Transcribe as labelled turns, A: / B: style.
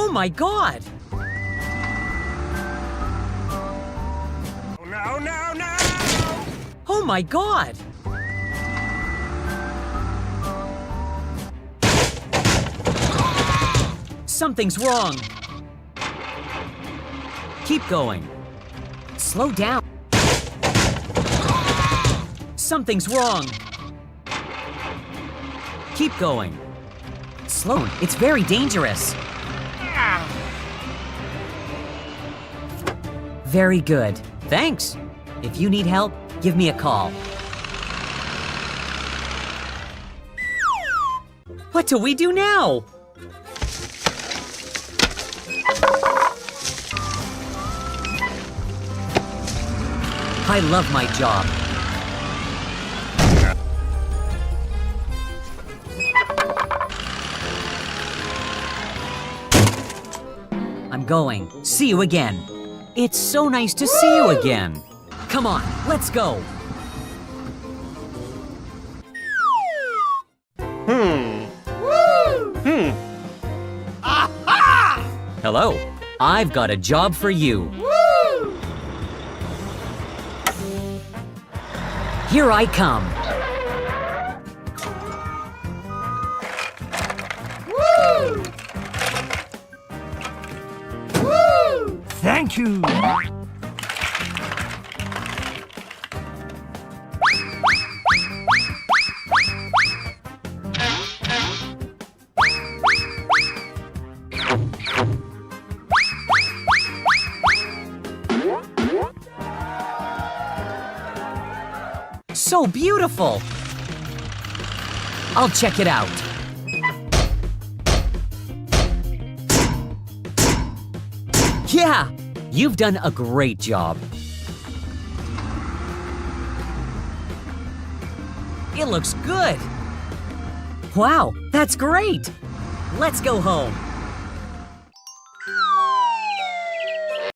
A: Oh my God!
B: No, no, no!
A: Oh my God! Something's wrong. Keep going. Slow down. Something's wrong. Keep going. Slow. It's very dangerous. Very good. Thanks. If you need help, give me a call. What do we do now? I love my job. I'm going. See you again. It's so nice to see you again. Come on, let's go.
B: Aha!
A: Hello. I've got a job for you. Here I come.
B: Thank you.
A: So beautiful. I'll check it out. Yeah, you've done a great job. It looks good. Wow, that's great. Let's go home.